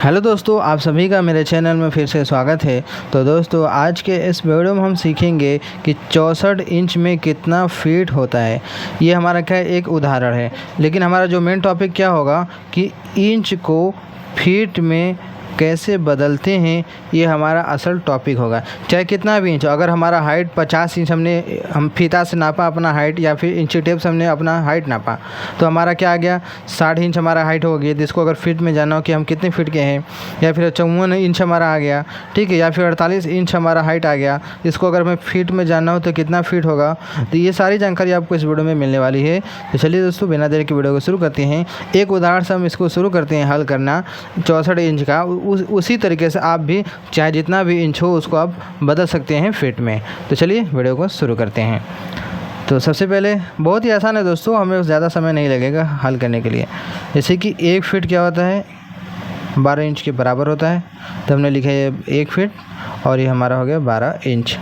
Hello दोस्तों, आप सभी का मेरे चैनल में फिर से स्वागत है। तो दोस्तों, आज के इस वीडियो में हम सीखेंगे कि 64 इंच में कितना फीट होता है। ये हमारा क्या एक उदाहरण है, लेकिन हमारा जो मेन टॉपिक क्या होगा कि इंच को फीट में कैसे बदलते हैं, ये हमारा असल टॉपिक होगा। चाहे कितना भी इंच, अगर हमारा हाइट 50 इंच हम फीता से नापा अपना हाइट, या फिर इंची टेप से हमने अपना हाइट नापा, तो हमारा क्या आ गया 60 इंच हमारा हाइट हो गई। जिसको अगर फीट में जाना हो कि हम कितने फीट के हैं, या फिर 54 इंच हमारा आ गया, ठीक है, या फिर 48 इंच हमारा हाइट आ गया। इसको अगर हमें फीट में जानना हो तो कितना फीट होगा, तो ये सारी जानकारी आपको इस वीडियो में मिलने वाली है। तो चलिए दोस्तों, बिना देर के वीडियो को शुरू करते हैं। एक उदाहरण से हम इसको शुरू करते हैं हल करना 64 इंच का। उसी तरीके से आप भी चाहे जितना भी इंच हो उसको आप बदल सकते हैं फीट में। तो चलिए वीडियो को शुरू करते हैं। तो सबसे पहले बहुत ही आसान है दोस्तों, हमें ज़्यादा समय नहीं लगेगा हल करने के लिए। जैसे कि 1 फीट क्या होता है, 12 इंच के बराबर होता है। तो हमने लिखा है 1 फीट और ये हमारा हो गया 12 इंच।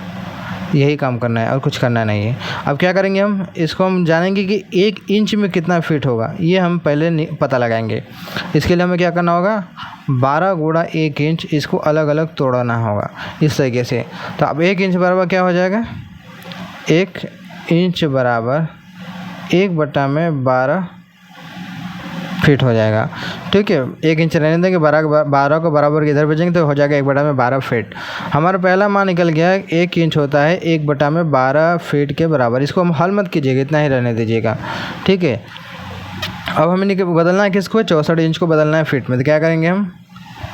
यही काम करना है और कुछ करना नहीं है। अब क्या करेंगे, हम इसको हम जानेंगे कि 1 इंच में कितना फीट होगा, ये हम पहले पता लगाएंगे। इसके लिए हमें क्या करना होगा, 12 गुणा 1 इंच, इसको अलग अलग तोड़ना होगा इस तरीके से। तो अब 1 इंच बराबर क्या हो जाएगा, 1 इंच बराबर 1/12 फीट हो जाएगा। ठीक है, 1 इंच रहने देंगे, 12 को बराबर के इधर भेजेंगे तो हो जाएगा 1/12 फीट। हमारा पहला मान निकल गया है 1 इंच होता है 1/12 फीट के बराबर। इसको हम हल मत कीजिएगा, इतना ही रहने दीजिएगा। ठीक है, अब हमें बदलना है किसको, 64 इंच को बदलना है फीट में। तो क्या करेंगे हम,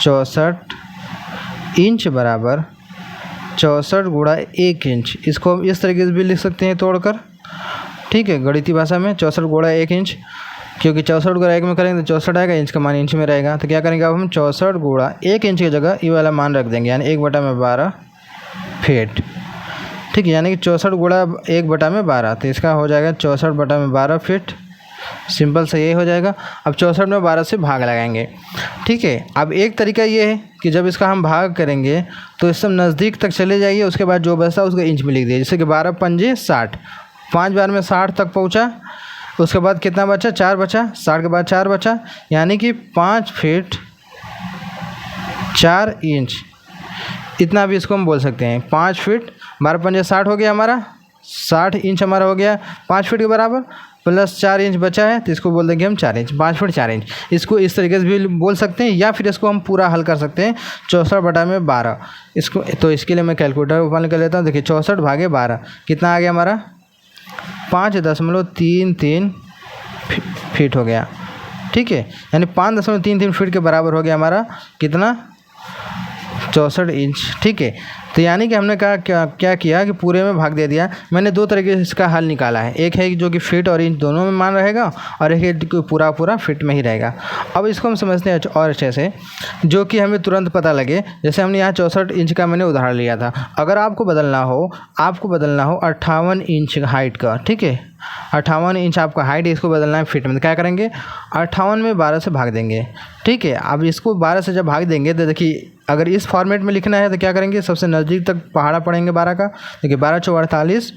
64 इंच बराबर 64 गुणा 1 इंच, इसको हम इस तरीके से भी लिख सकते हैं तोड़कर। ठीक है, गणितीय भाषा में 64 गुणा 1 इंच, क्योंकि 64 गुणा 1 में करेंगे तो 64 आएगा, इंच का मान इंच में रहेगा। तो क्या करेंगे, अब हम 64 गुणा 1 इंच की जगह ये वाला मान रख देंगे, यानी 1/12 फीट। ठीक है, यानी कि 64 गुणा 1/12, तो इसका हो जाएगा 64/12 फीट। सिंपल से यही हो जाएगा। अब 64 में 12 से भाग लगाएंगे। ठीक है, अब एक तरीका ये है कि जब इसका हम भाग करेंगे तो इस सब नज़दीक तक चले जाइए, उसके बाद जो बचता है उसको इंच में लिख दिए। जैसे कि 12 पंजे 60, 5 बार में 60 तक पहुंचा। उसके बाद कितना बचा, 4 बचा, 60 के बाद 4 बचा, यानी कि 5 फीट 4 इंच, इतना भी इसको हम बोल सकते हैं। 5 फीट 12 पंजे 60 हो गया हमारा, 60 इंच हमारा हो गया 5 फीट के बराबर, प्लस 4 इंच बचा है तो इसको बोल देंगे हम 4 इंच, 5 फीट 4 इंच। इसको इस तरीके से भी बोल सकते हैं, या फिर इसको हम पूरा हल कर सकते हैं 64/12 इसको। तो इसके लिए मैं कैलकुलेटर ओपन कर लेता हूँ। देखिए 64 भागे 12 कितना आ गया हमारा, 5.33 फीट हो गया। ठीक है, यानी 5.33 फीट के बराबर हो गया हमारा कितना, 64 इंच। ठीक है, तो यानी कि हमने क्या किया कि पूरे में भाग दे दिया। मैंने 2 तरीके से इसका हल निकाला है, एक है जो कि फीट और इंच दोनों में मान रहेगा, और एक है कि पूरा फीट में ही रहेगा। अब इसको हम समझते हैं और अच्छे से, जो कि हमें तुरंत पता लगे। जैसे हमने यहाँ 64 इंच का मैंने उदाहरण लिया था। अगर आपको बदलना हो 58 इंच हाइट का, ठीक है, 58 इंच आपका हाइट है, इसको बदलना है फीट में। तो क्या करेंगे, 58 में 12 से भाग देंगे। ठीक है, अब इसको 12 से जब भाग देंगे तो देखिए, अगर इस फॉर्मेट में लिखना है तो क्या करेंगे, सबसे नज़दीक तक पहाड़ा पड़ेंगे 12 का। देखिए 12 चौक 48,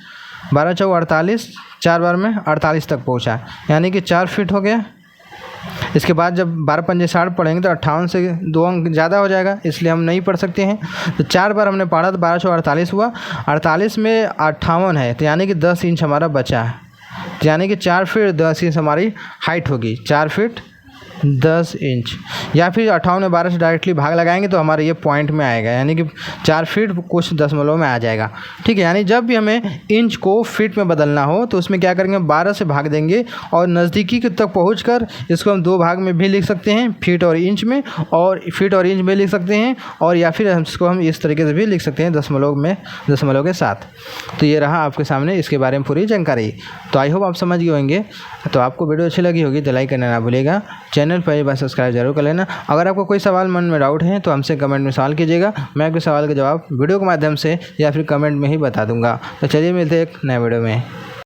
12 चौक 48, 4 बार में 48 तक पहुंचा, यानी कि 4 फीट हो गया। इसके बाद जब 12 पंजे 60 पढ़ेंगे तो 58 से 2 अंक ज़्यादा हो जाएगा, इसलिए हम नहीं पढ़ सकते हैं। तो 4 बार हमने पढ़ा तो 12 चौक 48 हुआ, 48 में 58 है, तो यानी कि 10 इंच हमारा बचा है। तो यानी कि 4 फीट 10 इंच हमारी हाइट होगी, 4 फीट 10 इंच। या फिर 58 में 12 से डायरेक्टली भाग लगाएंगे तो हमारे ये पॉइंट में आएगा, यानी कि 4 फीट कुछ दशमलव में आ जाएगा। ठीक है, यानी जब भी हमें इंच को फीट में बदलना हो तो उसमें क्या करेंगे, 12 से भाग देंगे, और नज़दीकी तक पहुंचकर इसको हम 2 भाग में भी लिख सकते हैं, फीट और इंच में, और फीट और इंच में लिख सकते हैं, और या फिर इसको हम इस तरीके से भी लिख सकते हैं दशमलव के साथ। तो ये रहा आपके सामने इसके बारे में पूरी जानकारी। तो आई होप आप समझ गए होंगे। तो आपको वीडियो अच्छी लगी होगी तो लाइक करना ना भूलिएगा, चैनल पर एक बार सब्सक्राइब जरूर कर लेना। अगर आपको कोई सवाल मन में डाउट है तो हमसे कमेंट में सवाल कीजिएगा, मैं आपके सवाल का जवाब वीडियो के माध्यम से या फिर कमेंट में ही बता दूंगा। तो चलिए मिलते हैं एक नए वीडियो में।